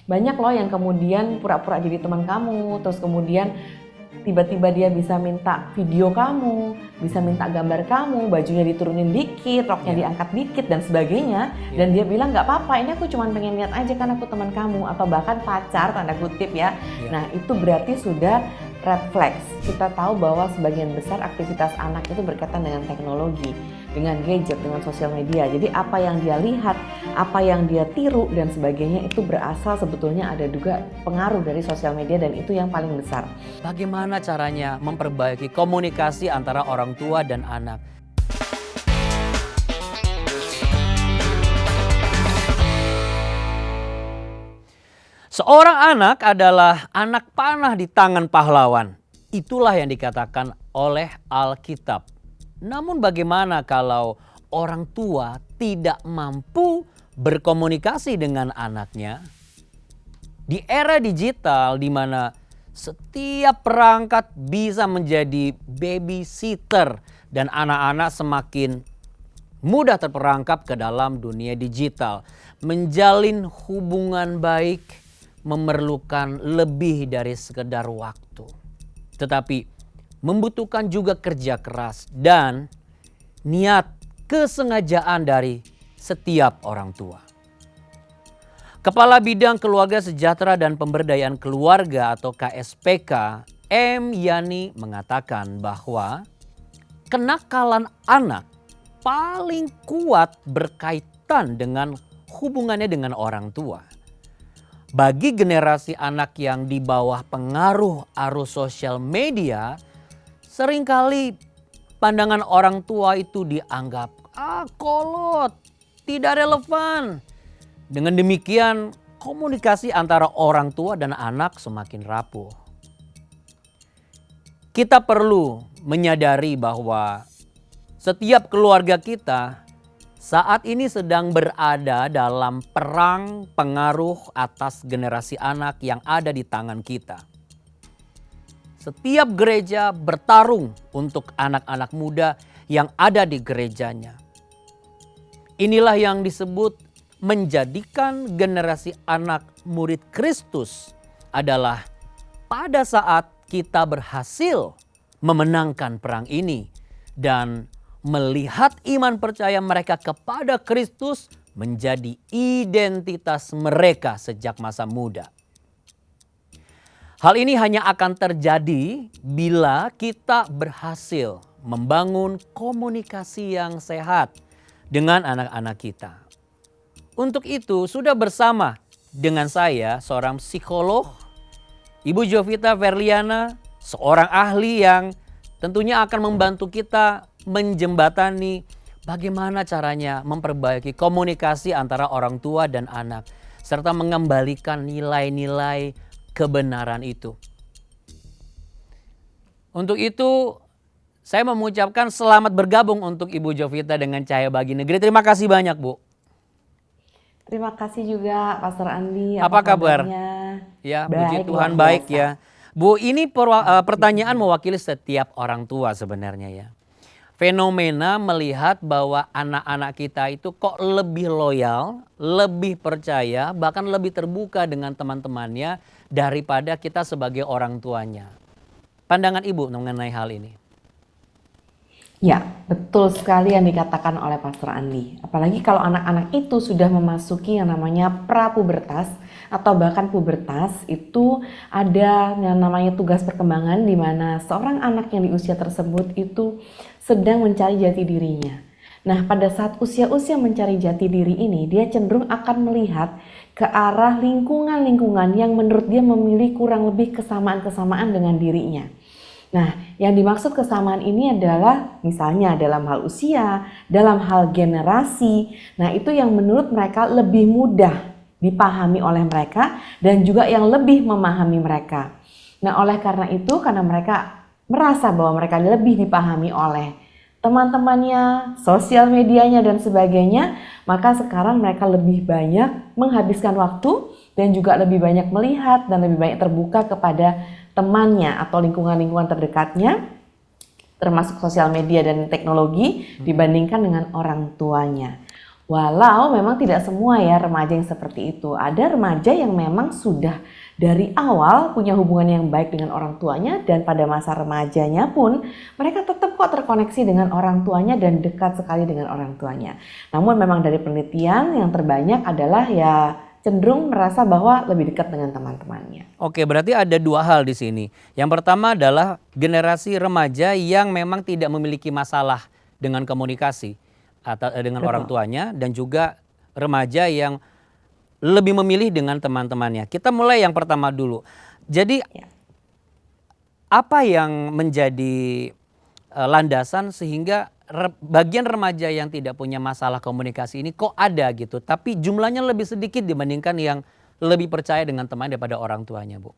Banyak loh yang kemudian pura-pura jadi teman kamu, terus kemudian tiba-tiba dia bisa minta video kamu, bisa minta gambar kamu, bajunya diturunin dikit, roknya diangkat dikit dan sebagainya. Dan dia bilang nggak apa-apa, ini aku cuma pengen lihat aja kan aku teman kamu, atau bahkan pacar tanda kutip ya. Nah itu berarti sudah red flags. Kita tahu bahwa sebagian besar aktivitas anak itu berkaitan dengan teknologi, dengan gadget, dengan sosial media. Jadi apa yang dia lihat, apa yang dia tiru dan sebagainya itu berasal sebetulnya ada juga pengaruh dari sosial media, dan itu yang paling besar. Bagaimana caranya memperbaiki komunikasi antara orang tua dan anak? Seorang anak adalah anak panah di tangan pahlawan. Itulah yang dikatakan oleh Alkitab. Namun bagaimana kalau orang tua tidak mampu berkomunikasi dengan anaknya? Di era digital di mana setiap perangkat bisa menjadi babysitter dan anak-anak semakin mudah terperangkap ke dalam dunia digital. Menjalin hubungan baik memerlukan lebih dari sekedar waktu. Tetapi membutuhkan juga kerja keras dan niat kesengajaan dari setiap orang tua. Kepala Bidang Keluarga Sejahtera dan Pemberdayaan Keluarga atau KSPK, M. Yani mengatakan bahwa kenakalan anak paling kuat berkaitan dengan hubungannya dengan orang tua. Bagi generasi anak yang di bawah pengaruh arus sosial media, seringkali pandangan orang tua itu dianggap kolot, tidak relevan. Dengan demikian, komunikasi antara orang tua dan anak semakin rapuh. Kita perlu menyadari bahwa setiap keluarga kita saat ini sedang berada dalam perang pengaruh atas generasi anak yang ada di tangan kita. Setiap gereja bertarung untuk anak-anak muda yang ada di gerejanya. Inilah yang disebut menjadikan generasi anak murid Kristus adalah pada saat kita berhasil memenangkan perang ini dan melihat iman percaya mereka kepada Kristus menjadi identitas mereka sejak masa muda. Hal ini hanya akan terjadi bila kita berhasil membangun komunikasi yang sehat dengan anak-anak kita. Untuk itu sudah bersama dengan saya seorang psikolog, Ibu Jovita Verliana, seorang ahli yang tentunya akan membantu kita menjembatani bagaimana caranya memperbaiki komunikasi antara orang tua dan anak, serta mengembalikan nilai-nilai kebenaran itu. Untuk itu, saya mengucapkan selamat bergabung untuk Ibu Jovita dengan Cahaya Bagi Negeri. Terima kasih banyak, Bu. Terima kasih juga Pastor Andi. Apa kabar? Kabarnya? Ya, Baik, puji Tuhan luar baik biasa. ya. Bu, ini pertanyaan mewakili setiap orang tua sebenarnya ya. Fenomena melihat bahwa anak-anak kita itu kok lebih loyal, lebih percaya, bahkan lebih terbuka dengan teman-temannya daripada kita sebagai orang tuanya. Pandangan Ibu mengenai hal ini? Ya, betul sekali yang dikatakan oleh Pastor Andi. Apalagi kalau anak-anak itu sudah memasuki yang namanya prapubertas atau bahkan pubertas, itu ada yang namanya tugas perkembangan di mana seorang anak yang di usia tersebut itu sedang mencari jati dirinya. Nah, pada saat usia-usia mencari jati diri ini, dia cenderung akan melihat ke arah lingkungan-lingkungan yang menurut dia memiliki kurang lebih kesamaan-kesamaan dengan dirinya. Nah, yang dimaksud kesamaan ini adalah misalnya dalam hal usia, dalam hal generasi. Nah, itu yang menurut mereka lebih mudah dipahami oleh mereka dan juga yang lebih memahami mereka. Nah, oleh karena itu, karena mereka merasa bahwa mereka lebih dipahami oleh teman-temannya, sosial medianya dan sebagainya, maka sekarang mereka lebih banyak menghabiskan waktu dan juga lebih banyak melihat dan lebih banyak terbuka kepada temannya atau lingkungan-lingkungan terdekatnya, termasuk sosial media dan teknologi dibandingkan dengan orang tuanya. Walau memang tidak semua ya remaja yang seperti itu. Ada remaja yang memang sudah dari awal punya hubungan yang baik dengan orang tuanya dan pada masa remajanya pun mereka tetap kok terkoneksi dengan orang tuanya dan dekat sekali dengan orang tuanya. Namun memang dari penelitian yang terbanyak adalah ya cenderung merasa bahwa lebih dekat dengan teman-temannya. Oke, berarti ada dua hal di sini. Yang pertama adalah generasi remaja yang memang tidak memiliki masalah dengan komunikasi atau dengan orang Betul. tuanya, dan juga remaja yang lebih memilih dengan teman-temannya. Kita mulai yang pertama dulu. Jadi Ya. apa yang menjadi landasan sehingga bagian remaja yang tidak punya masalah komunikasi ini kok ada gitu, tapi jumlahnya lebih sedikit dibandingkan yang lebih percaya dengan teman daripada orang tuanya, Bu?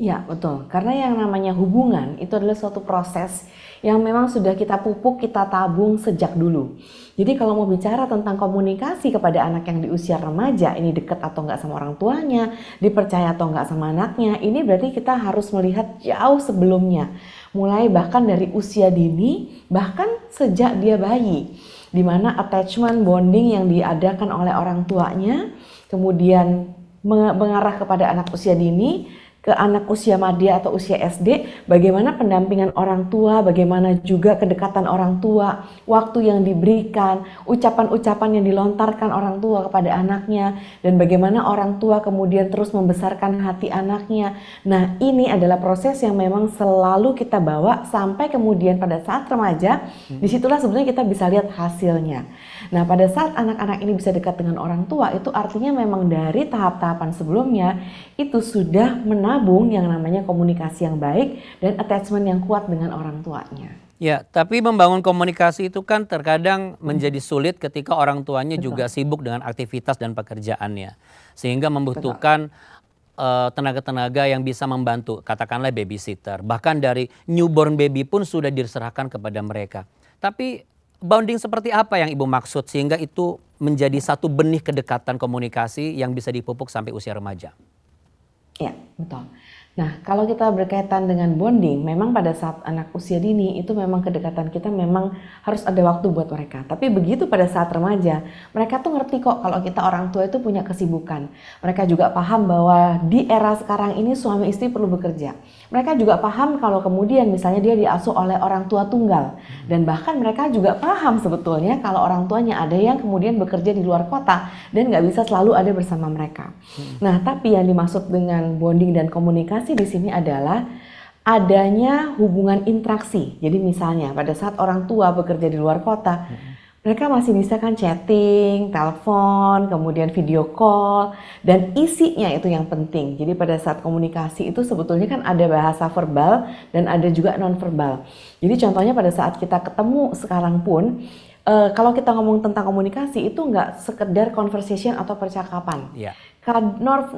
Ya, betul. Karena yang namanya hubungan itu adalah suatu proses yang memang sudah kita pupuk, kita tabung sejak dulu. Jadi kalau mau bicara tentang komunikasi kepada anak yang di usia remaja, ini dekat atau enggak sama orang tuanya, dipercaya atau enggak sama anaknya, ini berarti kita harus melihat jauh sebelumnya. Mulai bahkan dari usia dini, bahkan sejak dia bayi. Di mana attachment bonding yang diadakan oleh orang tuanya, kemudian mengarah kepada anak usia dini, ke anak usia madya atau usia SD, bagaimana pendampingan orang tua, bagaimana juga kedekatan orang tua, waktu yang diberikan, ucapan-ucapan yang dilontarkan orang tua kepada anaknya, dan bagaimana orang tua kemudian terus membesarkan hati anaknya. Nah, ini adalah proses yang memang selalu kita bawa sampai kemudian pada saat remaja, disitulah sebenarnya kita bisa lihat hasilnya. Nah, pada saat anak-anak ini bisa dekat dengan orang tua, itu artinya memang dari tahap-tahapan sebelumnya itu sudah menabung yang namanya komunikasi yang baik dan attachment yang kuat dengan orang tuanya. Ya, tapi membangun komunikasi itu kan terkadang menjadi sulit ketika orang tuanya Betul. juga sibuk dengan aktivitas dan pekerjaannya. Sehingga Betul. membutuhkan tenaga-tenaga yang bisa membantu, katakanlah babysitter. Bahkan dari newborn baby pun sudah diserahkan kepada mereka. Tapi bonding seperti apa yang Ibu maksud sehingga itu menjadi satu benih kedekatan komunikasi yang bisa dipupuk sampai usia remaja? Ya, betul. Nah, kalau kita berkaitan dengan bonding, memang pada saat anak usia dini itu memang kedekatan kita memang harus ada waktu buat mereka. Tapi begitu pada saat remaja, mereka tuh ngerti kok kalau kita orang tua itu punya kesibukan. Mereka juga paham bahwa di era sekarang ini suami istri perlu bekerja. Mereka juga paham kalau kemudian misalnya dia diasuh oleh orang tua tunggal. Dan bahkan mereka juga paham sebetulnya kalau orang tuanya ada yang kemudian bekerja di luar kota dan nggak bisa selalu ada bersama mereka. Nah, tapi yang dimaksud dengan bonding dan komunikasi di sini adalah adanya hubungan interaksi. Jadi misalnya pada saat orang tua bekerja di luar kota, mereka masih bisa kan chatting, telepon, kemudian video call, dan isinya itu yang penting. Jadi pada saat komunikasi itu sebetulnya kan ada bahasa verbal dan ada juga non-verbal. Jadi contohnya pada saat kita ketemu sekarang pun, kalau kita ngomong tentang komunikasi itu nggak sekedar conversation atau percakapan. Ya.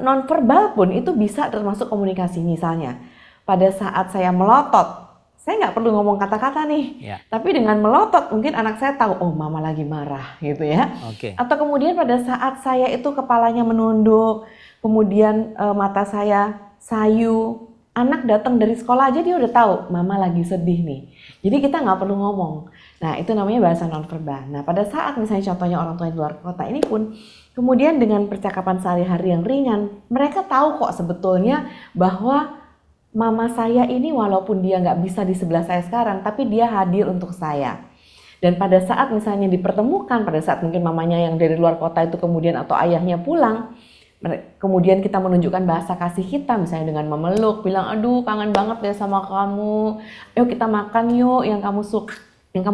Non-verbal pun itu bisa termasuk komunikasi. Misalnya pada saat saya melotot, saya nggak perlu ngomong kata-kata nih, Ya. tapi dengan melotot mungkin anak saya tahu, oh mama lagi marah gitu ya. Oke. Atau kemudian pada saat saya itu kepalanya menunduk, kemudian mata saya sayu, anak datang dari sekolah aja dia udah tahu, mama lagi sedih nih. Jadi kita nggak perlu ngomong. Nah, itu namanya bahasa nonverbal. Nah, pada saat misalnya contohnya orang tua di luar kota ini pun, kemudian dengan percakapan sehari-hari yang ringan, mereka tahu kok sebetulnya bahwa mama saya ini walaupun dia nggak bisa di sebelah saya sekarang, tapi dia hadir untuk saya. Dan pada saat misalnya dipertemukan, pada saat mungkin mamanya yang dari luar kota itu kemudian atau ayahnya pulang, kemudian kita menunjukkan bahasa kasih kita, misalnya dengan memeluk, bilang, aduh kangen banget deh sama kamu, yuk kita makan yuk yang kamu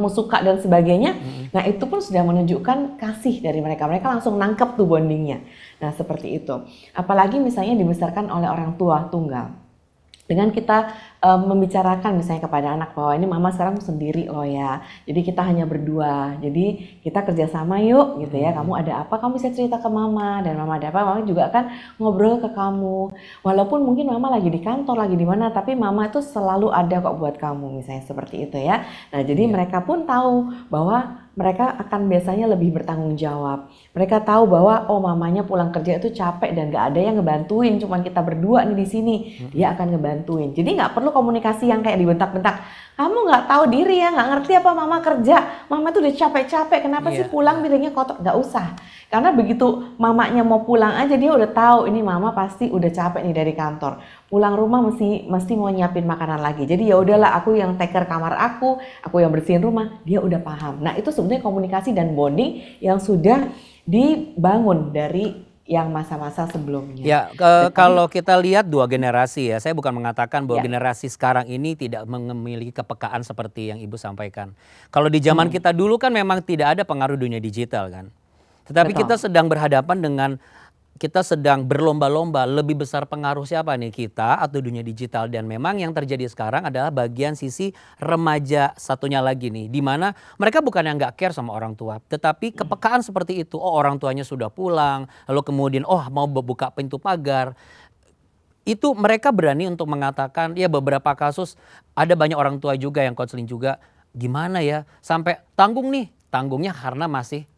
suka dan sebagainya. Nah, itu pun sudah menunjukkan kasih dari mereka. Mereka langsung nangkep tuh bondingnya. Nah, seperti itu. Apalagi misalnya dibesarkan oleh orang tua tunggal. Dengan kita membicarakan misalnya kepada anak bahwa ini mama sekarang sendiri loh ya. Jadi kita hanya berdua. Jadi kita kerjasama yuk gitu ya. Kamu ada apa kamu bisa cerita ke mama, dan mama ada apa mama juga akan ngobrol ke kamu. Walaupun mungkin mama lagi di kantor, lagi di mana, tapi mama itu selalu ada kok buat kamu, misalnya seperti itu ya. Nah, jadi mereka pun tahu bahwa mereka akan biasanya lebih bertanggung jawab. Mereka tahu bahwa oh mamanya pulang kerja itu capek dan gak ada yang ngebantuin, cuman kita berdua nih di sini. Dia akan ngebantuin. Jadi nggak perlu komunikasi yang kayak dibentak-bentak. Kamu nggak tahu diri ya, nggak ngerti apa mama kerja. Mama tuh udah capek-capek, kenapa sih pulang piringnya kotor? Nggak usah. Karena begitu mamanya mau pulang aja dia udah tahu ini mama pasti udah capek nih dari kantor. Pulang rumah mesti mau nyiapin makanan lagi. Jadi ya udahlah aku yang take care kamar aku yang bersihin rumah, dia udah paham. Nah, itu sebenarnya komunikasi dan bonding yang sudah dibangun dari yang masa-masa sebelumnya. Ya, kalau kita lihat dua generasi ya, saya bukan mengatakan bahwa generasi sekarang ini tidak memiliki kepekaan seperti yang Ibu sampaikan. Kalau di zaman kita dulu kan memang tidak ada pengaruh dunia digital kan. Tetapi Betul. kita sedang berhadapan dengan, kita sedang berlomba-lomba lebih besar pengaruh siapa nih, kita atau dunia digital. Dan memang yang terjadi sekarang adalah bagian sisi remaja satunya lagi nih. Dimana mereka bukan yang gak care sama orang tua. Tetapi kepekaan seperti itu, oh orang tuanya sudah pulang. Lalu kemudian oh mau buka pintu pagar. Itu mereka berani untuk mengatakan, ya beberapa kasus ada banyak orang tua juga yang konseling juga. Gimana ya sampai tanggung nih. Tanggungnya karena masih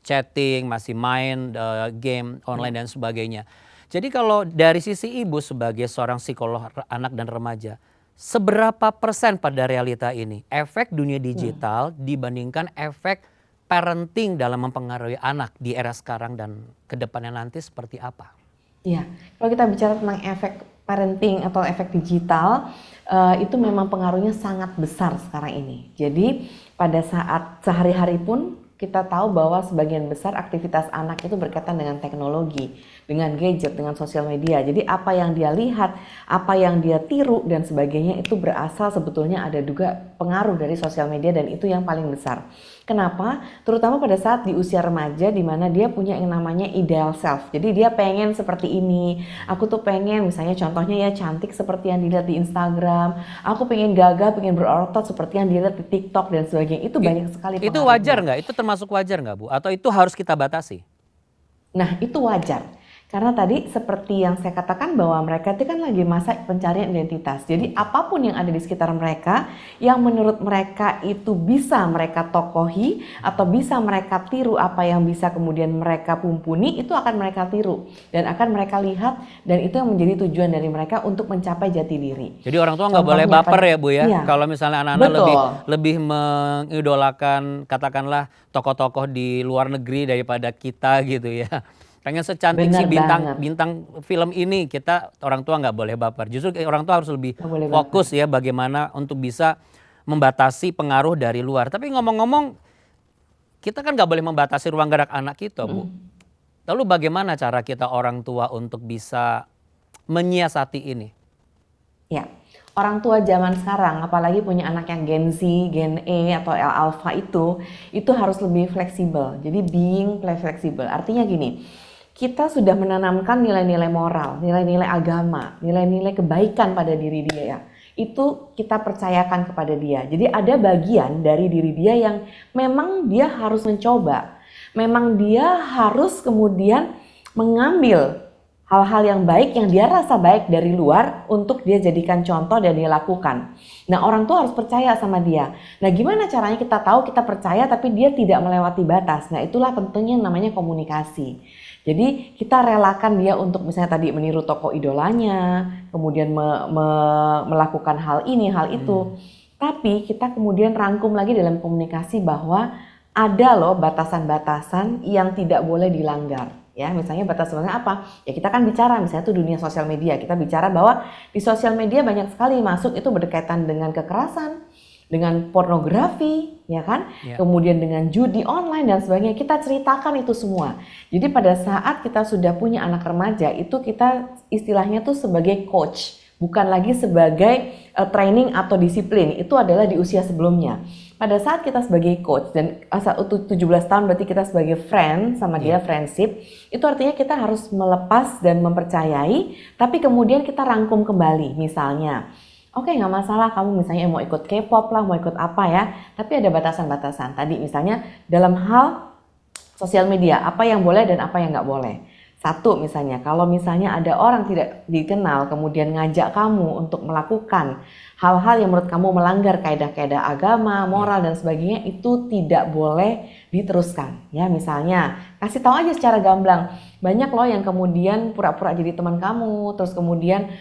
chatting, masih main game online dan sebagainya. Jadi kalau dari sisi Ibu sebagai seorang psikolog anak dan remaja, seberapa persen pada realita ini efek dunia digital dibandingkan efek parenting dalam mempengaruhi anak di era sekarang dan kedepannya nanti seperti apa? Iya, kalau kita bicara tentang efek parenting atau efek digital, itu memang pengaruhnya sangat besar sekarang ini. Jadi pada saat sehari-hari pun kita tahu bahwa sebagian besar aktivitas anak itu berkaitan dengan teknologi, dengan gadget, dengan sosial media. Jadi apa yang dia lihat, apa yang dia tiru dan sebagainya itu berasal sebetulnya ada juga pengaruh dari sosial media dan itu yang paling besar. Kenapa? Terutama pada saat di usia remaja di mana dia punya yang namanya ideal self. Jadi dia pengen seperti ini. Aku tuh pengen misalnya contohnya ya cantik seperti yang dilihat di Instagram. Aku pengen gagah, pengen berotot seperti yang dilihat di TikTok dan sebagainya. Itu banyak sekali pengaruhnya. Itu wajar nggak? Itu termasuk wajar nggak Bu? Atau itu harus kita batasi? Nah itu wajar. Karena tadi seperti yang saya katakan bahwa mereka itu kan lagi masa pencarian identitas. Jadi apapun yang ada di sekitar mereka yang menurut mereka itu bisa mereka tokohi atau bisa mereka tiru apa yang bisa kemudian mereka pumpuni itu akan mereka tiru dan akan mereka lihat dan itu yang menjadi tujuan dari mereka untuk mencapai jati diri. Jadi orang tua nggak boleh baper ya Bu ya. Iya. Kalau misalnya anak-anak lebih mengidolakan katakanlah tokoh-tokoh di luar negeri daripada kita gitu ya. Pengen secantik si bintang film ini, kita orang tua nggak boleh baper. Justru orang tua harus lebih fokus ya bagaimana untuk bisa membatasi pengaruh dari luar. Tapi ngomong-ngomong, kita kan nggak boleh membatasi ruang gerak anak kita Bu. Lalu bagaimana cara kita orang tua untuk bisa menyiasati ini? Ya, orang tua zaman sekarang apalagi punya anak yang Gen Z, Gen E atau Alpha itu harus lebih fleksibel. Jadi being fleksibel. Artinya gini, kita sudah menanamkan nilai-nilai moral, nilai-nilai agama, nilai-nilai kebaikan pada diri dia ya. Itu kita percayakan kepada dia. Jadi ada bagian dari diri dia yang memang dia harus mencoba. Memang dia harus kemudian mengambil hal-hal yang baik yang dia rasa baik dari luar untuk dia jadikan contoh dan dia lakukan. Nah orang tua harus percaya sama dia. Nah gimana caranya kita tahu kita percaya tapi dia tidak melewati batas. Nah itulah tentunya namanya komunikasi. Jadi kita relakan dia untuk misalnya tadi meniru tokoh idolanya, kemudian melakukan hal ini, hal itu. Tapi kita kemudian rangkum lagi dalam komunikasi bahwa ada loh batasan-batasan yang tidak boleh dilanggar. Ya, misalnya batasannya apa? Ya kita kan bicara misalnya itu dunia sosial media. Kita bicara bahwa di sosial media banyak sekali masuk itu berkaitan dengan kekerasan, dengan pornografi, ya kan? Kemudian dengan judi online dan sebagainya. Kita ceritakan itu semua. Jadi pada saat kita sudah punya anak remaja, itu kita istilahnya tuh sebagai coach, bukan lagi sebagai training atau disiplin. Itu adalah di usia sebelumnya. Pada saat kita sebagai coach dan asal 17 tahun berarti kita sebagai friend sama dia friendship, itu artinya kita harus melepas dan mempercayai, tapi kemudian kita rangkum kembali. Misalnya, oke, nggak masalah kamu misalnya mau ikut K-pop lah, mau ikut apa ya, tapi ada batasan-batasan. Tadi misalnya dalam hal sosial media, apa yang boleh dan apa yang nggak boleh. Satu misalnya, kalau misalnya ada orang tidak dikenal kemudian ngajak kamu untuk melakukan hal-hal yang menurut kamu melanggar kaidah-kaidah agama, moral dan sebagainya, itu tidak boleh diteruskan. Ya, misalnya kasih tahu aja secara gamblang. Banyak loh yang kemudian pura-pura jadi teman kamu, terus kemudian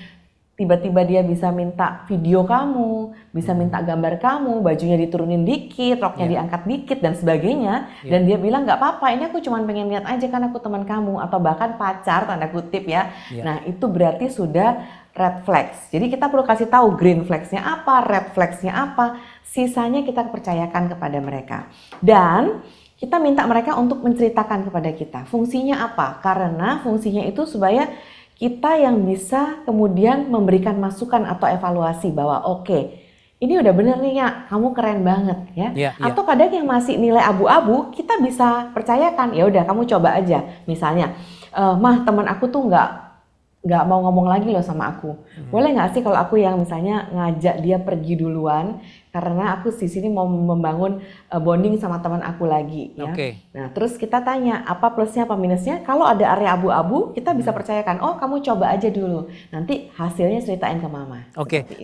tiba-tiba dia bisa minta video kamu, bisa minta gambar kamu, bajunya diturunin dikit, roknya diangkat dikit dan sebagainya. Dan dia bilang nggak apa-apa, ini aku cuma pengen lihat aja kan aku teman kamu, atau bahkan pacar tanda kutip ya. Nah itu berarti sudah red flags. Jadi kita perlu kasih tahu green flagsnya apa, red flagsnya apa, sisanya kita percayakan kepada mereka. Dan kita minta mereka untuk menceritakan kepada kita fungsinya apa, karena fungsinya itu supaya kita yang bisa kemudian memberikan masukan atau evaluasi bahwa oke, ini udah bener nih ya, kamu keren banget ya. Atau kadang yang masih nilai abu-abu, kita bisa percayakan, ya udah kamu coba aja. Misalnya, mah teman aku tuh nggak mau ngomong lagi loh sama aku. Boleh nggak sih kalau aku yang misalnya ngajak dia pergi duluan, karena aku di sini mau membangun bonding sama teman aku lagi ya. Nah terus kita tanya apa plusnya apa minusnya. Kalau ada area abu-abu kita bisa percayakan, oh kamu coba aja dulu, nanti hasilnya ceritain ke mama.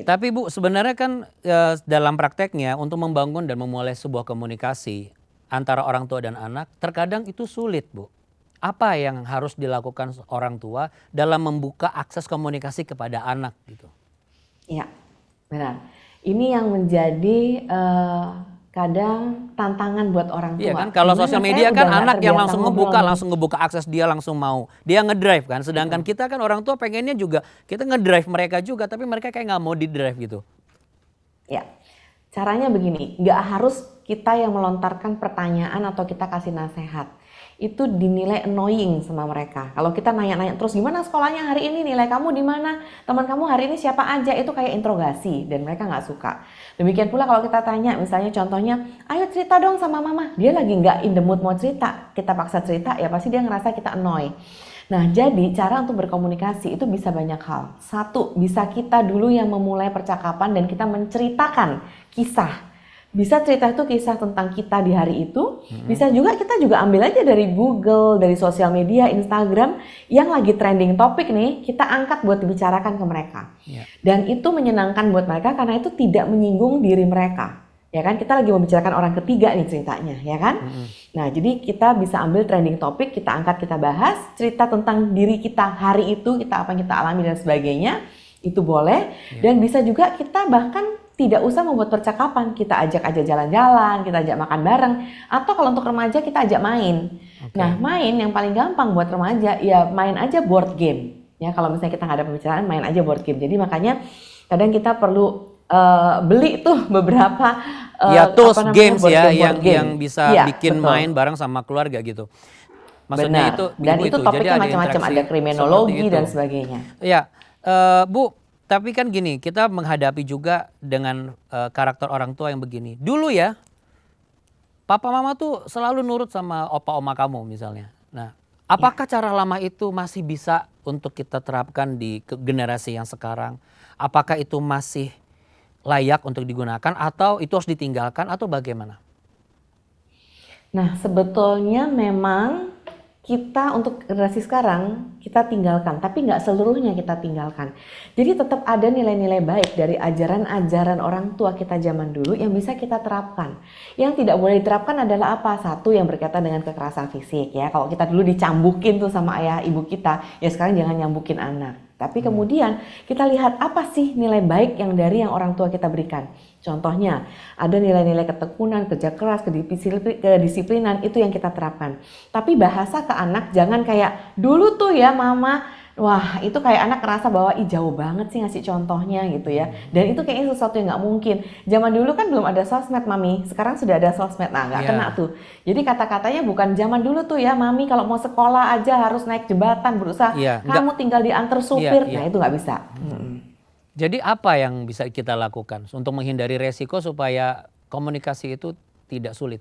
Tapi Bu sebenarnya kan dalam prakteknya untuk membangun dan memulai sebuah komunikasi antara orang tua dan anak terkadang itu sulit Bu. Apa yang harus dilakukan orang tua dalam membuka akses komunikasi kepada anak gitu? Iya benar. Ini yang menjadi kadang tantangan buat orang tua. Iya kan, kalau sosial media kan anak yang langsung ngebuka akses, dia langsung mau. Dia ngedrive kan, sedangkan kita kan orang tua pengennya juga, kita ngedrive mereka juga, tapi mereka kayak nggak mau didrive gitu. Ya, caranya begini, nggak harus kita yang melontarkan pertanyaan atau kita kasih nasihat. Itu dinilai annoying sama mereka. Kalau kita nanya-nanya terus gimana sekolahnya hari ini, nilai kamu di mana, teman kamu hari ini siapa aja, itu kayak interogasi dan mereka nggak suka. Demikian pula kalau kita tanya, misalnya contohnya, ayo cerita dong sama mama, dia lagi nggak in the mood mau cerita, kita paksa cerita ya pasti dia ngerasa kita annoy. Nah jadi cara untuk berkomunikasi itu bisa banyak hal. Satu, bisa kita dulu yang memulai percakapan dan kita menceritakan kisah. Bisa cerita itu kisah tentang kita di hari itu, bisa juga kita juga ambil aja dari Google, dari sosial media, Instagram yang lagi trending topik nih, kita angkat buat dibicarakan ke mereka. Dan itu menyenangkan buat mereka karena itu tidak menyinggung diri mereka. Ya kan, kita lagi membicarakan orang ketiga nih ceritanya, ya kan? Nah, jadi kita bisa ambil trending topik, kita angkat, kita bahas, cerita tentang diri kita hari itu, kita apa yang kita alami dan sebagainya, itu boleh. Dan bisa juga kita bahkan tidak usah membuat percakapan, kita ajak aja jalan-jalan, kita ajak makan bareng, atau kalau untuk remaja kita ajak main. Nah, main yang paling gampang buat remaja, ya main aja board game. Ya, kalau misalnya kita nggak ada pembicaraan, main aja board game. Jadi makanya kadang kita perlu beli tuh beberapa tools games ya yang bisa bikin main bareng sama keluarga gitu. Maksudnya itu dan itu topiknya macam-macam, ada kriminologi dan sebagainya. Ya, Bu. Tapi kan gini, kita menghadapi juga dengan karakter orang tua yang begini. Dulu ya, papa mama tuh selalu nurut sama opa oma kamu misalnya. Nah, apakah cara lama itu masih bisa untuk kita terapkan di generasi yang sekarang? Apakah itu masih layak untuk digunakan atau itu harus ditinggalkan atau bagaimana? Nah, sebetulnya memang kita untuk generasi sekarang kita tinggalkan, tapi nggak seluruhnya kita tinggalkan. Jadi tetap ada nilai-nilai baik dari ajaran-ajaran orang tua kita zaman dulu yang bisa kita terapkan. Yang tidak boleh diterapkan adalah apa? Satu, yang berkaitan dengan kekerasan fisik ya. Kalau kita dulu dicambukin tuh sama ayah ibu kita, ya sekarang jangan nyambukin anak. Tapi kemudian kita lihat apa sih nilai baik yang dari yang orang tua kita berikan. Contohnya ada nilai-nilai ketekunan, kerja keras, kedisiplinan, itu yang kita terapkan. Tapi bahasa ke anak jangan kayak dulu tuh ya mama, wah itu kayak anak ngerasa bahwa jauh banget sih ngasih contohnya gitu ya. Dan itu kayaknya sesuatu yang nggak mungkin. Zaman dulu kan belum ada sosmed mami, sekarang sudah ada sosmed, nah nggak kena tuh. Jadi kata-katanya bukan zaman dulu tuh ya mami kalau mau sekolah aja harus naik jembatan berusaha, kamu tinggal diantar supir, nah itu nggak bisa. Jadi apa yang bisa kita lakukan untuk menghindari resiko supaya komunikasi itu tidak sulit?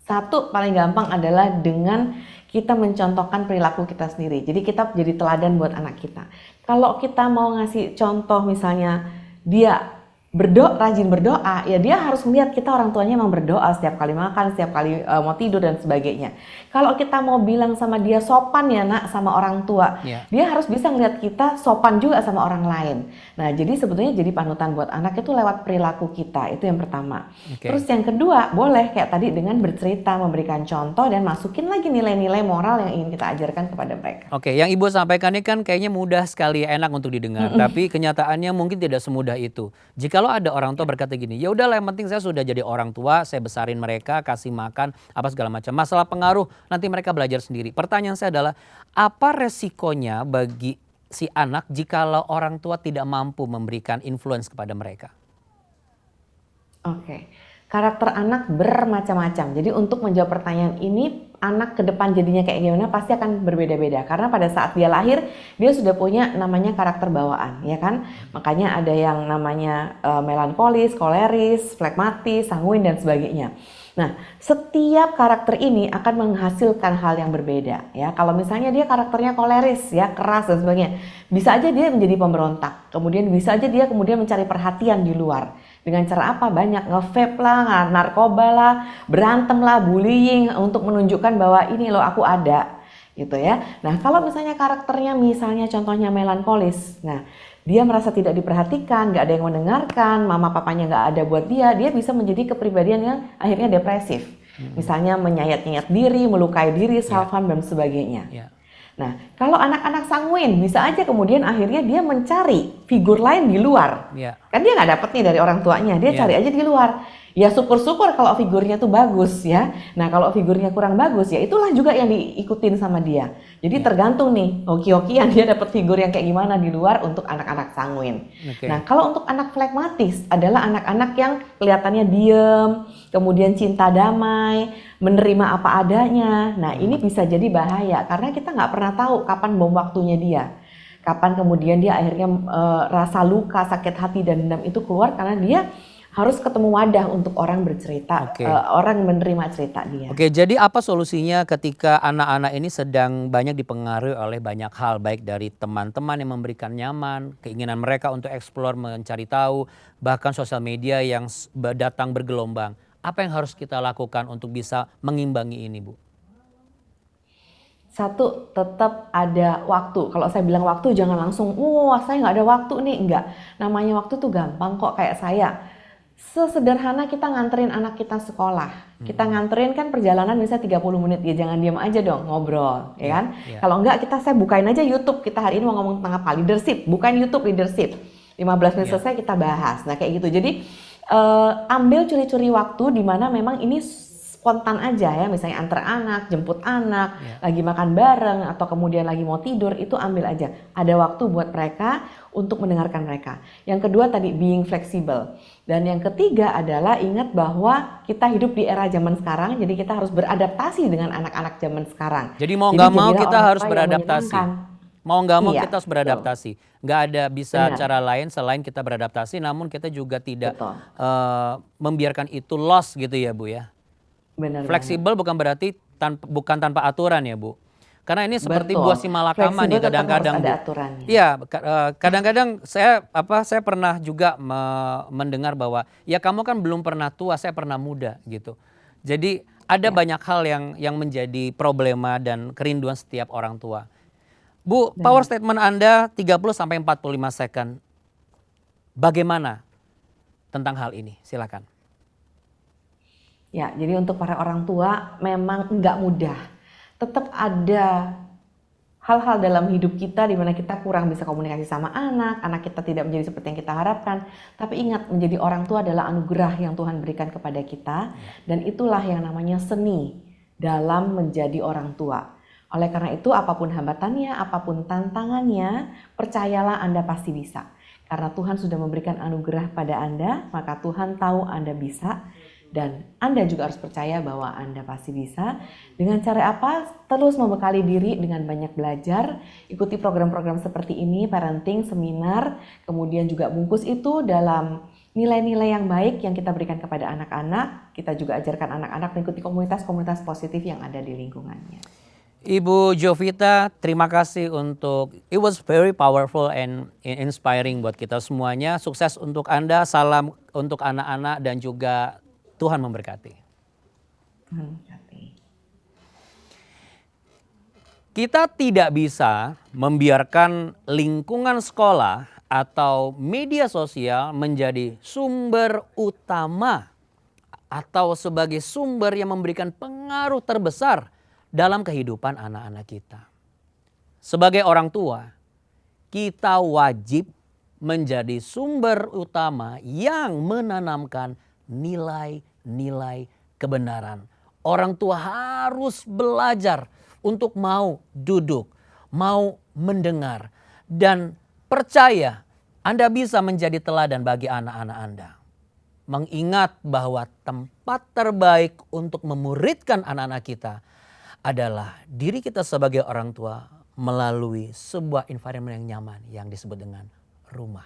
Satu paling gampang adalah dengan kita mencontohkan perilaku kita sendiri. Jadi kita jadi teladan buat anak kita. Kalau kita mau ngasih contoh misalnya dia rajin berdoa, ya dia harus melihat kita orang tuanya memang berdoa setiap kali makan, setiap kali mau tidur dan sebagainya. Kalau kita mau bilang sama dia sopan ya nak sama orang tua, dia harus bisa ngeliat kita sopan juga sama orang lain. Nah jadi sebetulnya jadi panutan buat anak itu lewat perilaku kita, itu yang pertama. Terus yang kedua, boleh kayak tadi dengan bercerita, memberikan contoh dan masukin lagi nilai-nilai moral yang ingin kita ajarkan kepada mereka. Oke, yang Ibu sampaikan ini kan kayaknya mudah sekali, enak untuk didengar, tapi kenyataannya mungkin tidak semudah itu. Jikalau ada orang tua berkata gini, ya udahlah yang penting saya sudah jadi orang tua, saya besarin mereka, kasih makan, apa segala macam. Masalah pengaruh nanti mereka belajar sendiri. Pertanyaan saya adalah, apa resikonya bagi si anak jikalau orang tua tidak mampu memberikan influence kepada mereka? Oke, karakter anak bermacam-macam. Jadi untuk menjawab pertanyaan ini, anak ke depan jadinya kayak gimana pasti akan berbeda-beda. Karena pada saat dia lahir, dia sudah punya namanya karakter bawaan, ya kan? Makanya ada yang namanya melankolis, koleris, flegmatis, sanguin dan sebagainya. Nah, setiap karakter ini akan menghasilkan hal yang berbeda, ya. Kalau misalnya dia karakternya koleris, ya, keras dan sebagainya, bisa aja dia menjadi pemberontak. Kemudian bisa aja dia kemudian mencari perhatian di luar. Dengan cara apa? Banyak nge-vape lah, narkoba lah, berantem lah, bullying untuk menunjukkan bahwa ini loh aku ada, gitu ya. Nah, kalau misalnya karakternya misalnya contohnya melankolis, nah dia merasa tidak diperhatikan, gak ada yang mendengarkan, mama papanya gak ada buat dia bisa menjadi kepribadian yang akhirnya depresif. Misalnya menyayat-nyayat diri, melukai diri, self-harm dan sebagainya. Nah, kalau anak-anak sanguin bisa aja kemudian akhirnya dia mencari figur lain di luar. Kan dia nggak dapet nih dari orang tuanya, dia cari aja di luar. Ya syukur-syukur kalau figurnya tuh bagus ya. Nah kalau figurnya kurang bagus ya itulah juga yang diikutin sama dia. Jadi tergantung nih hoki-hokian dia dapet figur yang kayak gimana di luar untuk anak-anak sanguin. Nah kalau untuk anak flegmatis adalah anak-anak yang kelihatannya diem, kemudian cinta damai, menerima apa adanya. Nah ini bisa jadi bahaya karena kita nggak pernah tahu kapan bom waktunya dia. Kapan kemudian dia akhirnya rasa luka, sakit hati dan dendam itu keluar karena dia harus ketemu wadah untuk orang bercerita, orang menerima cerita dia. Oke, jadi apa solusinya ketika anak-anak ini sedang banyak dipengaruhi oleh banyak hal, baik dari teman-teman yang memberikan nyaman, keinginan mereka untuk eksplor, mencari tahu, bahkan sosial media yang datang bergelombang. Apa yang harus kita lakukan untuk bisa mengimbangi ini, Bu? Satu, tetap ada waktu. Kalau saya bilang waktu jangan langsung, wah saya nggak ada waktu nih. Enggak, namanya waktu tuh gampang kok kayak saya. Sesederhana kita nganterin anak kita sekolah. Kita nganterin kan perjalanan bisa 30 menit. Ya jangan diam aja dong, ngobrol. Ya kan? Kalau enggak saya bukain aja YouTube. Kita hari ini mau ngomong tentang apa? Leadership. Bukain YouTube leadership. 15 menit selesai kita bahas. Nah kayak gitu. Jadi ambil curi-curi waktu di mana memang ini spontan aja ya, misalnya antar anak, jemput anak, lagi makan bareng atau kemudian lagi mau tidur, itu ambil aja. Ada waktu buat mereka untuk mendengarkan mereka. Yang kedua tadi being flexible. Dan yang ketiga adalah ingat bahwa kita hidup di era zaman sekarang, jadi kita harus beradaptasi dengan anak-anak zaman sekarang. Jadi mau nggak mau kita harus beradaptasi. Mau nggak mau kita harus beradaptasi. Nggak ada bisa cara lain selain kita beradaptasi, namun kita juga tidak membiarkan itu loss gitu ya Bu ya. Benar, fleksibel bukan berarti bukan tanpa aturan ya Bu. Karena ini seperti buah si malakama nih kadang-kadang. Iya, kadang-kadang saya pernah juga mendengar bahwa ya kamu kan belum pernah tua, saya pernah muda gitu. Jadi ada banyak hal yang menjadi problema dan kerinduan setiap orang tua. Bu, power statement Anda 30 sampai 45 second. Bagaimana tentang hal ini? Silakan. Ya, jadi untuk para orang tua memang enggak mudah. Tetap ada hal-hal dalam hidup kita di mana kita kurang bisa komunikasi sama anak kita tidak menjadi seperti yang kita harapkan. Tapi ingat, menjadi orang tua adalah anugerah yang Tuhan berikan kepada kita. Dan itulah yang namanya seni dalam menjadi orang tua. Oleh karena itu, apapun hambatannya, apapun tantangannya, percayalah Anda pasti bisa. Karena Tuhan sudah memberikan anugerah pada Anda, maka Tuhan tahu Anda bisa. Dan Anda juga harus percaya bahwa Anda pasti bisa. Dengan cara apa? Terus membekali diri dengan banyak belajar. Ikuti program-program seperti ini, parenting, seminar. Kemudian juga bungkus itu dalam nilai-nilai yang baik yang kita berikan kepada anak-anak. Kita juga ajarkan anak-anak mengikuti komunitas-komunitas positif yang ada di lingkungannya. Ibu Jovita, terima kasih untuk it was very powerful and inspiring buat kita semuanya. Sukses untuk Anda, salam untuk anak-anak dan juga Tuhan memberkati. Kita tidak bisa membiarkan lingkungan sekolah atau media sosial menjadi sumber utama atau sebagai sumber yang memberikan pengaruh terbesar dalam kehidupan anak-anak kita. Sebagai orang tua, kita wajib menjadi sumber utama yang menanamkan nilai-nilai kebenaran. Orang tua harus belajar untuk mau duduk, mau mendengar, dan percaya Anda bisa menjadi teladan bagi anak-anak Anda. Mengingat bahwa tempat terbaik untuk memuridkan anak-anak kita adalah diri kita sebagai orang tua melalui sebuah environment yang nyaman yang disebut dengan rumah.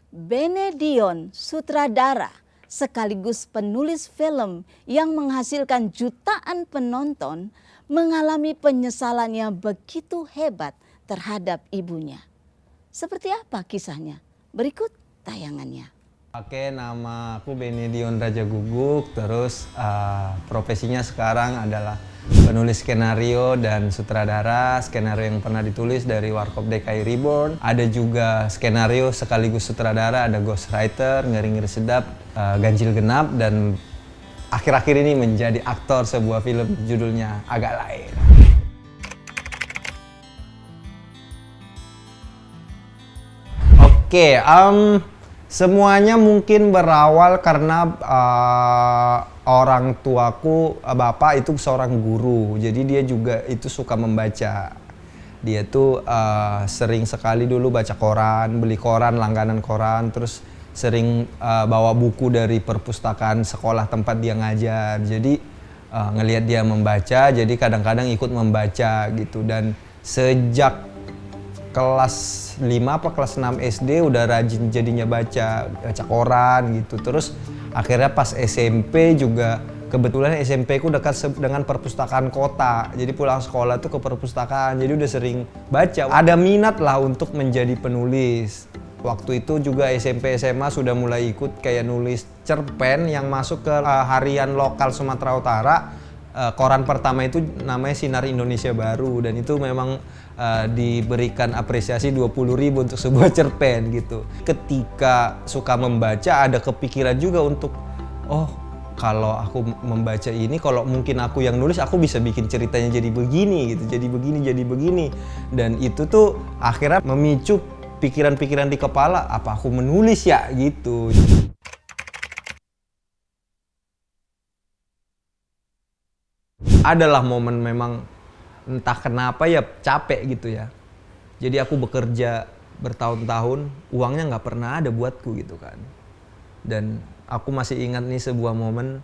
Bene Dion, sutradara sekaligus penulis film yang menghasilkan jutaan penonton, mengalami penyesalan yang begitu hebat terhadap ibunya. Seperti apa kisahnya? Berikut tayangannya. Oke, nama aku Benedion Raja Guguk, terus profesinya sekarang adalah penulis skenario dan sutradara. Skenario yang pernah ditulis dari Warkop DKI Reborn. Ada juga skenario sekaligus sutradara, ada ghostwriter, Ngeri-Ngeri Sedap, Ganjil Genap, dan akhir-akhir ini menjadi aktor sebuah film judulnya Agak Lain. Oke, semuanya mungkin berawal karena orang tuaku, bapak itu seorang guru, jadi dia juga itu suka membaca. Dia tuh sering sekali dulu baca koran, beli koran, langganan koran, terus sering bawa buku dari perpustakaan sekolah tempat dia ngajar. Jadi ngelihat dia membaca, jadi kadang-kadang ikut membaca gitu. Dan sejak kelas 5 apa kelas 6 SD udah rajin jadinya baca koran gitu. Terus akhirnya pas SMP juga, kebetulan SMP ku dekat dengan perpustakaan kota. Jadi pulang sekolah tuh ke perpustakaan, jadi udah sering baca. Ada minat lah untuk menjadi penulis. Waktu itu juga SMP SMA sudah mulai ikut kayak nulis cerpen yang masuk ke harian lokal Sumatera Utara. Koran pertama itu namanya Sinar Indonesia Baru, dan itu memang diberikan apresiasi 20.000 untuk sebuah cerpen gitu. Ketika suka membaca ada kepikiran juga untuk kalau aku membaca ini, kalau mungkin aku yang nulis, aku bisa bikin ceritanya jadi begini gitu, jadi begini. Dan itu tuh akhirnya memicu pikiran-pikiran di kepala, apa aku menulis ya gitu. Adalah momen memang entah kenapa ya capek gitu ya. Jadi aku bekerja bertahun-tahun, uangnya nggak pernah ada buatku gitu kan. Dan aku masih ingat nih sebuah momen,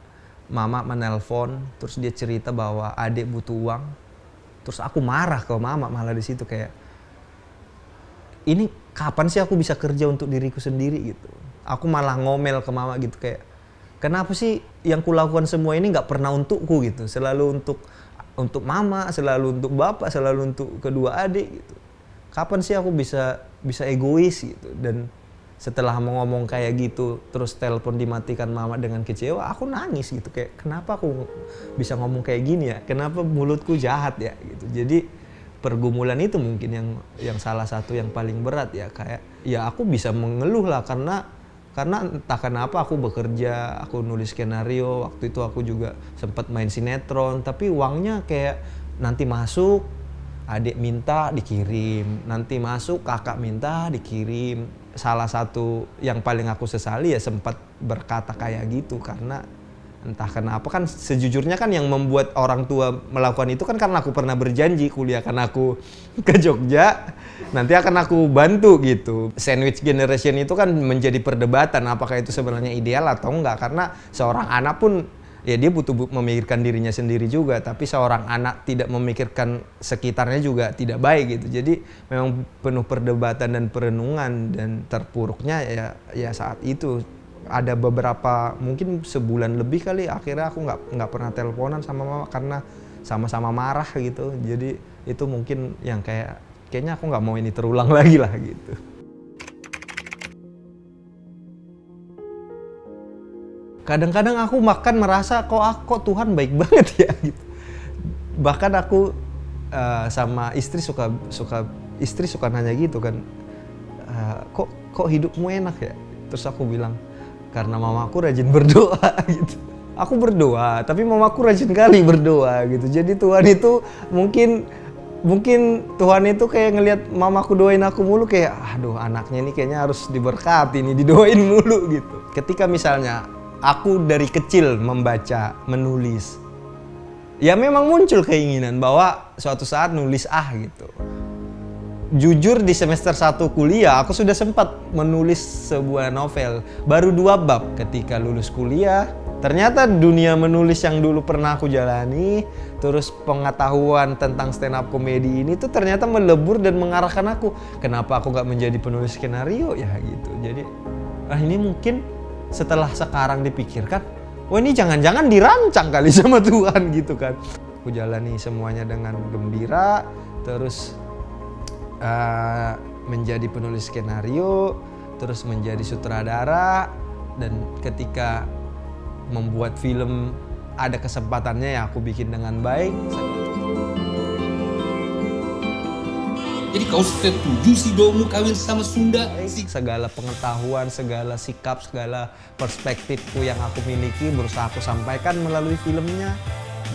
mama menelpon, terus dia cerita bahwa adik butuh uang. Terus aku marah ke mama malah di situ, kayak, ini kapan sih aku bisa kerja untuk diriku sendiri gitu. Aku malah ngomel ke mama gitu, kayak, kenapa sih yang kulakukan semua ini nggak pernah untukku gitu, selalu untuk mama, selalu untuk bapak, selalu untuk kedua adik gitu. Kapan sih aku bisa egois gitu. Dan setelah ngomong kayak gitu, terus telepon dimatikan mama dengan kecewa, aku nangis gitu, kayak kenapa aku bisa ngomong kayak gini ya, kenapa mulutku jahat ya gitu. Jadi pergumulan itu mungkin yang salah satu yang paling berat ya, kayak ya aku bisa mengeluh lah karena entah kenapa aku bekerja, aku nulis skenario, waktu itu aku juga sempat main sinetron, tapi uangnya kayak nanti masuk, adik minta dikirim, nanti masuk kakak minta dikirim. Salah satu yang paling aku sesali ya sempat berkata kayak gitu, karena entah kenapa kan sejujurnya kan yang membuat orang tua melakukan itu kan karena aku pernah berjanji kuliah kan aku ke Jogja, nanti akan aku bantu gitu. Sandwich generation itu kan menjadi perdebatan apakah itu sebenarnya ideal atau enggak, karena seorang anak pun ya dia butuh memikirkan dirinya sendiri juga, tapi seorang anak tidak memikirkan sekitarnya juga tidak baik gitu. Jadi memang penuh perdebatan dan perenungan, dan terpuruknya ya saat itu ada beberapa mungkin sebulan lebih kali akhirnya aku nggak pernah teleponan sama mama karena sama-sama marah gitu. Jadi itu mungkin yang kayaknya aku nggak mau ini terulang lagi lah gitu. Kadang-kadang aku makan merasa kok Tuhan baik banget ya gitu. Bahkan aku sama istri suka nanya gitu kan, kok hidupmu enak ya? Terus aku bilang karena mamaku rajin berdoa gitu. Aku berdoa, tapi mamaku rajin kali berdoa gitu. Jadi Tuhan itu mungkin Tuhan itu kayak ngelihat mamaku doain aku mulu, kayak aduh anaknya ini kayaknya harus diberkati nih, didoain mulu gitu. Ketika misalnya aku dari kecil membaca, menulis, ya memang muncul keinginan bahwa suatu saat nulis gitu. Jujur di semester 1 kuliah aku sudah sempat menulis sebuah novel, baru 2 bab. Ketika lulus kuliah, ternyata dunia menulis yang dulu pernah aku jalani, terus pengetahuan tentang stand up comedy ini tuh ternyata melebur dan mengarahkan aku, kenapa aku gak menjadi penulis skenario ya gitu. Jadi ini mungkin setelah sekarang dipikirkan, ini jangan-jangan dirancang kali sama Tuhan gitu kan. Aku jalani semuanya dengan gembira, terus menjadi penulis skenario, terus menjadi sutradara, dan ketika membuat film ada kesempatannya ya aku bikin dengan baik. Jadi kau setuju si Domu kawin sama Sunda? Segala pengetahuan, segala sikap, segala perspektifku yang aku miliki berusaha aku sampaikan melalui filmnya,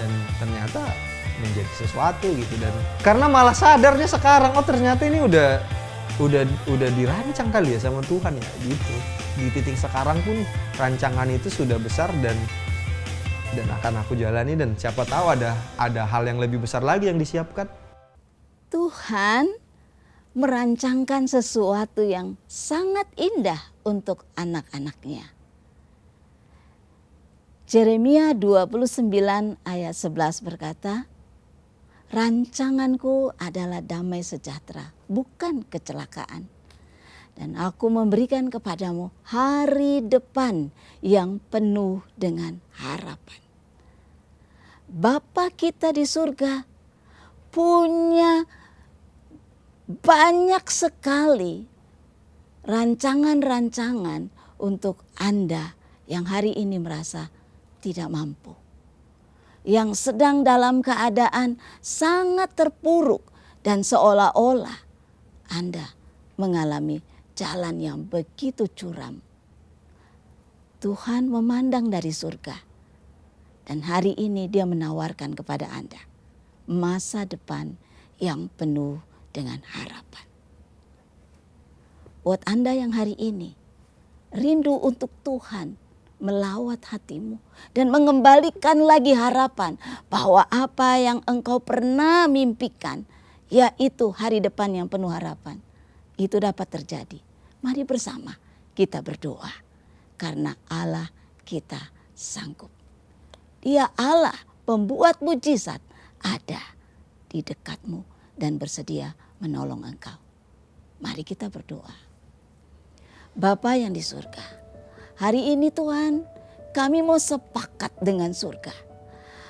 dan ternyata menjadi sesuatu gitu. Dan karena malah sadarnya sekarang, ternyata ini udah dirancang kali ya sama Tuhan ya gitu. Di titik sekarang pun rancangan itu sudah besar dan akan aku jalani, dan siapa tahu ada hal yang lebih besar lagi yang disiapkan. Tuhan merancangkan sesuatu yang sangat indah untuk anak-anaknya. Yeremia 29 ayat 11 berkata, rancanganku adalah damai sejahtera, bukan kecelakaan. Dan aku memberikan kepadamu hari depan yang penuh dengan harapan. Bapa kita di surga punya banyak sekali rancangan-rancangan untuk Anda yang hari ini merasa tidak mampu, yang sedang dalam keadaan sangat terpuruk dan seolah-olah Anda mengalami jalan yang begitu curam. Tuhan memandang dari surga dan hari ini Dia menawarkan kepada Anda masa depan yang penuh dengan harapan. Buat Anda yang hari ini rindu untuk Tuhan melawat hatimu dan mengembalikan lagi harapan bahwa apa yang engkau pernah mimpikan, yaitu hari depan yang penuh harapan, itu dapat terjadi. Mari bersama kita berdoa, karena Allah kita sanggup. Dia Allah pembuat mujizat, ada di dekatmu dan bersedia menolong engkau. Mari kita berdoa. Bapa yang di surga, hari ini Tuhan, kami mau sepakat dengan surga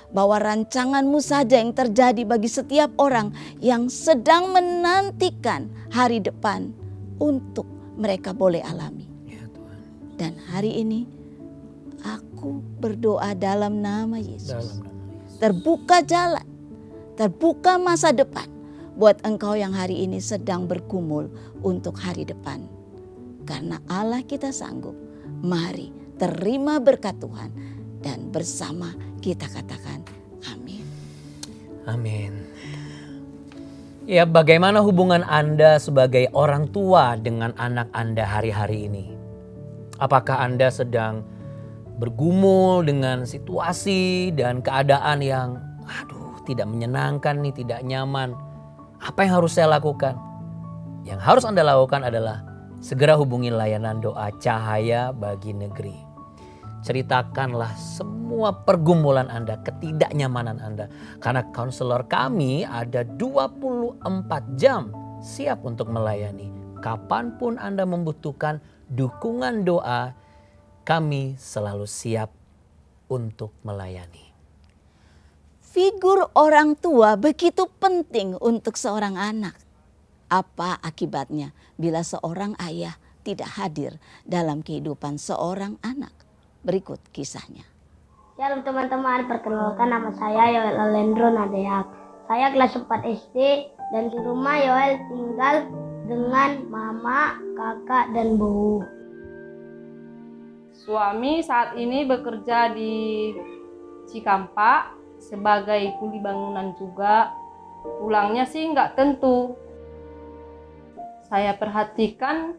bahwa rancangan-Mu saja yang terjadi bagi setiap orang yang sedang menantikan hari depan untuk mereka boleh alami. Ya Tuhan. Dan hari ini aku berdoa dalam nama Yesus. Terbuka jalan, terbuka masa depan buat engkau yang hari ini sedang bergumul untuk hari depan. Karena Allah kita sanggup. Mari terima berkat Tuhan dan bersama kita katakan amin. Amin. Ya, bagaimana hubungan Anda sebagai orang tua dengan anak Anda hari-hari ini? Apakah Anda sedang bergumul dengan situasi dan keadaan yang tidak menyenangkan nih, tidak nyaman? Apa yang harus saya lakukan? Yang harus Anda lakukan adalah segera hubungi layanan doa Cahaya Bagi Negeri. Ceritakanlah semua pergumulan Anda, ketidaknyamanan Anda. Karena konselor kami ada 24 jam siap untuk melayani. Kapanpun Anda membutuhkan dukungan doa, kami selalu siap untuk melayani. Figur orang tua begitu penting untuk seorang anak. Apa akibatnya bila seorang ayah tidak hadir dalam kehidupan seorang anak? Berikut kisahnya. Shalom teman-teman, perkenalkan nama saya Yoel Alendro Nadeak. Saya kelas 4 SD dan di rumah Yoel tinggal dengan mama, kakak, dan bu. Suami saat ini bekerja di Cikampak sebagai kuli bangunan juga. Pulangnya sih nggak tentu. Saya perhatikan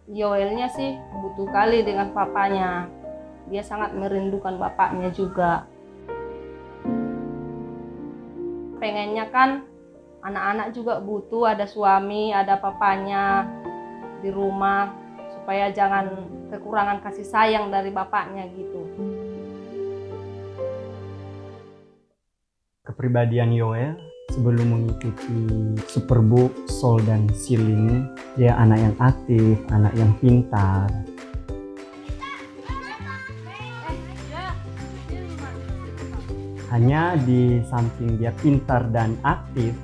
Yoelnya sih butuh kali dengan papanya. Dia sangat merindukan bapaknya juga. Pengennya kan anak-anak juga butuh ada suami, ada papanya di rumah supaya jangan kekurangan kasih sayang dari bapaknya gitu. Kepribadian Yoel sebelum mengikuti Superbook, Soul, dan Seal ini, dia anak yang aktif, anak yang pintar. Hanya di samping dia pintar dan aktif,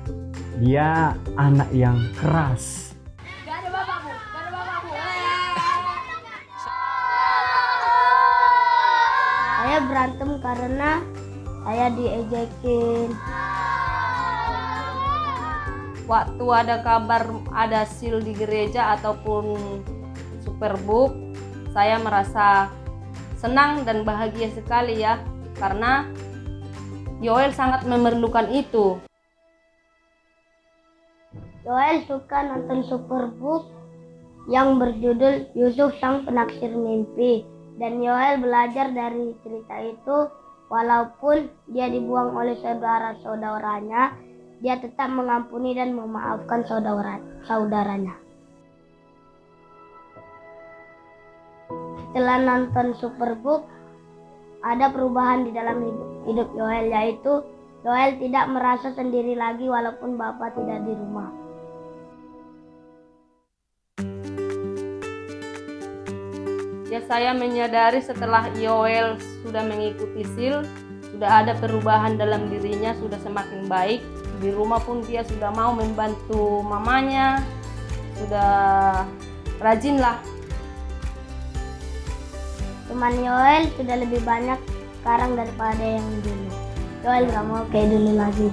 dia anak yang keras. Saya berantem karena saya diejekin. Waktu ada kabar ada seal di gereja ataupun Superbook, saya merasa senang dan bahagia sekali ya, karena Yoel sangat memerlukan itu. Yoel suka nonton Superbook yang berjudul Yusuf Sang Penaksir Mimpi. Dan Yoel belajar dari cerita itu, walaupun dia dibuang oleh saudara-saudaranya, dia tetap mengampuni dan memaafkan saudaranya. Setelah nonton Superbook, ada perubahan di dalam hidup Yoel, yaitu Yoel tidak merasa sendiri lagi walaupun Bapak tidak di rumah. Ya, saya menyadari setelah Yoel sudah mengikuti seal, sudah ada perubahan dalam dirinya, sudah semakin baik. Di rumah pun dia sudah mau membantu mamanya, sudah rajin lah. Teman Yoel sudah lebih banyak sekarang daripada yang dulu. Yoel gak mau kayak dulu lagi.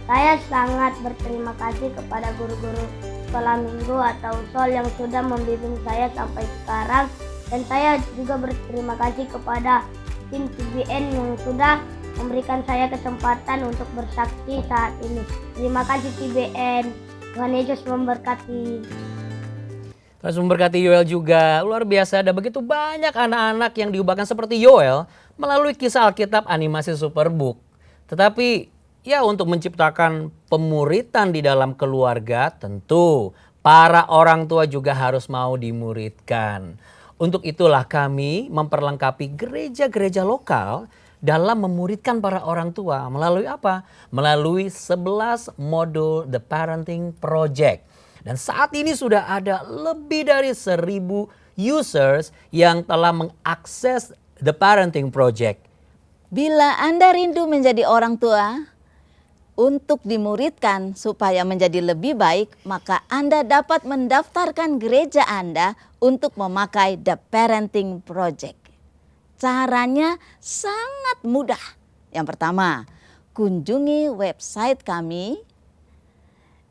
Saya sangat berterima kasih kepada guru-guru sekolah minggu atau SOL yang sudah membimbing saya sampai sekarang. Dan saya juga berterima kasih kepada tim CBN yang sudah memberikan saya kesempatan untuk bersaksi saat ini. Terima kasih CBN. Tuhan Yesus memberkati. Terus memberkati Yoel juga. Luar biasa, ada begitu banyak anak-anak yang diubahkan seperti Yoel melalui kisah Alkitab animasi Superbook. Tetapi ya, untuk menciptakan pemuritan di dalam keluarga, tentu para orang tua juga harus mau dimuridkan. Untuk itulah kami memperlengkapi gereja-gereja lokal dalam memuridkan para orang tua. Melalui apa? Melalui 11 modul The Parenting Project. Dan saat ini sudah ada lebih dari 1.000 users yang telah mengakses The Parenting Project. Bila Anda rindu menjadi orang tua, untuk dimuridkan supaya menjadi lebih baik, maka Anda dapat mendaftarkan gereja Anda untuk memakai The Parenting Project. Caranya sangat mudah. Yang pertama, kunjungi website kami.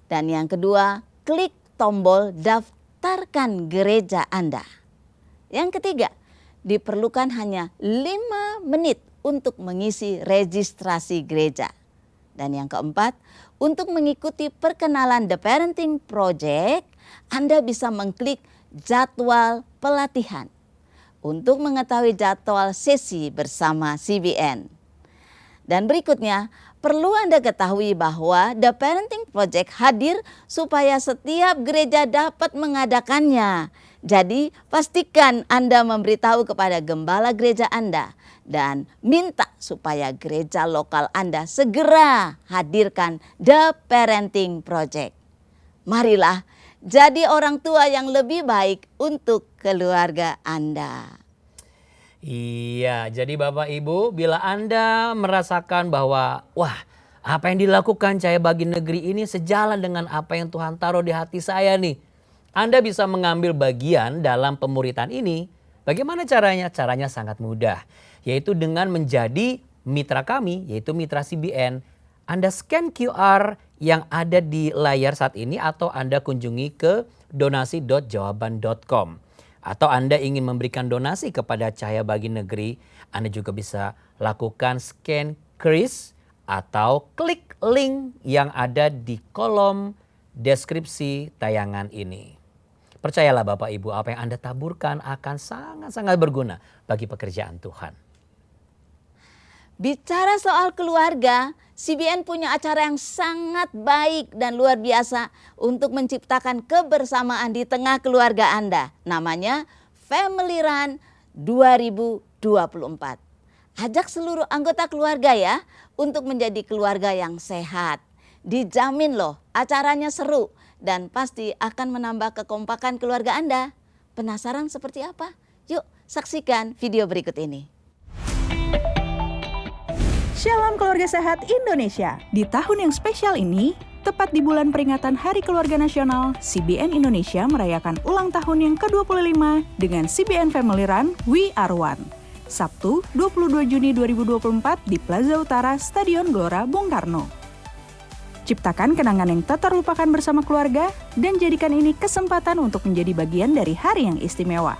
Dan yang kedua, klik tombol daftarkan gereja Anda. Yang ketiga, diperlukan hanya 5 menit untuk mengisi registrasi gereja. Dan yang keempat, untuk mengikuti perkenalan The Parenting Project, Anda bisa mengklik jadwal pelatihan untuk mengetahui jadwal sesi bersama CBN. Dan berikutnya, perlu Anda ketahui bahwa The Parenting Project hadir supaya setiap gereja dapat mengadakannya. Jadi pastikan Anda memberitahu kepada gembala gereja Anda dan minta supaya gereja lokal Anda segera hadirkan The Parenting Project. Marilah jadi orang tua yang lebih baik untuk keluarga Anda. Iya, jadi Bapak Ibu, bila Anda merasakan bahwa wah, apa yang dilakukan Cahaya Bagi Negeri ini sejalan dengan apa yang Tuhan taruh di hati saya nih. Anda bisa mengambil bagian dalam pemuritan ini. Bagaimana caranya? Caranya sangat mudah, yaitu dengan menjadi mitra kami, yaitu mitra CBN. Anda scan QR yang ada di layar saat ini atau Anda kunjungi ke donasi.jawaban.com. Atau Anda ingin memberikan donasi kepada Cahaya Bagi Negeri, Anda juga bisa lakukan scan kris atau klik link yang ada di kolom deskripsi tayangan ini. Percayalah Bapak Ibu, apa yang Anda taburkan akan sangat-sangat berguna bagi pekerjaan Tuhan. Bicara soal keluarga, CBN punya acara yang sangat baik dan luar biasa untuk menciptakan kebersamaan di tengah keluarga Anda. Namanya Family Run 2024. Ajak seluruh anggota keluarga ya untuk menjadi keluarga yang sehat. Dijamin loh acaranya seru dan pasti akan menambah kekompakan keluarga Anda. Penasaran seperti apa? Yuk saksikan video berikut ini. Shalom keluarga sehat Indonesia. Di tahun yang spesial ini, tepat di bulan peringatan Hari Keluarga Nasional, CBN Indonesia merayakan ulang tahun yang ke-25 dengan CBN Family Run We Are One. Sabtu, 22 Juni 2024 di Plaza Utara Stadion Gelora Bung Karno. Ciptakan kenangan yang tak terlupakan bersama keluarga dan jadikan ini kesempatan untuk menjadi bagian dari hari yang istimewa.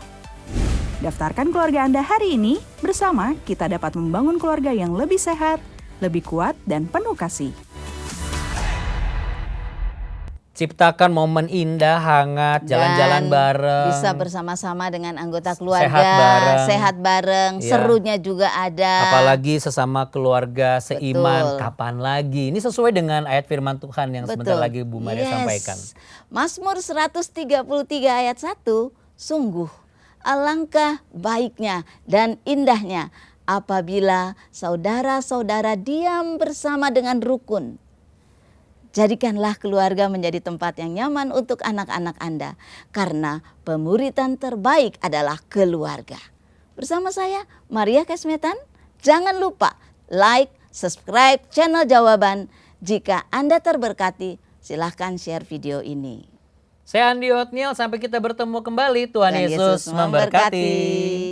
Daftarkan keluarga Anda hari ini, bersama kita dapat membangun keluarga yang lebih sehat, lebih kuat, dan penuh kasih. Ciptakan momen indah, hangat, jalan-jalan bareng. Bisa bersama-sama dengan anggota keluarga, sehat bareng. ya. Ya. Serunya juga ada. Apalagi sesama keluarga seiman, Betul. kapan lagi? Ini sesuai dengan ayat firman Tuhan yang sebentar lagi Bu Maria sampaikan. Mazmur 133 ayat 1, sungguh alangkah baiknya dan indahnya apabila saudara-saudara diam bersama dengan rukun. Jadikanlah keluarga menjadi tempat yang nyaman untuk anak-anak Anda, karena pemuritan terbaik adalah keluarga. Bersama saya, Maria Kesmetan, jangan lupa like, subscribe channel Jawaban. Jika Anda terberkati, silahkan share video ini. Saya Andi Otniel, sampai kita bertemu kembali. Tuhan Yesus memberkati.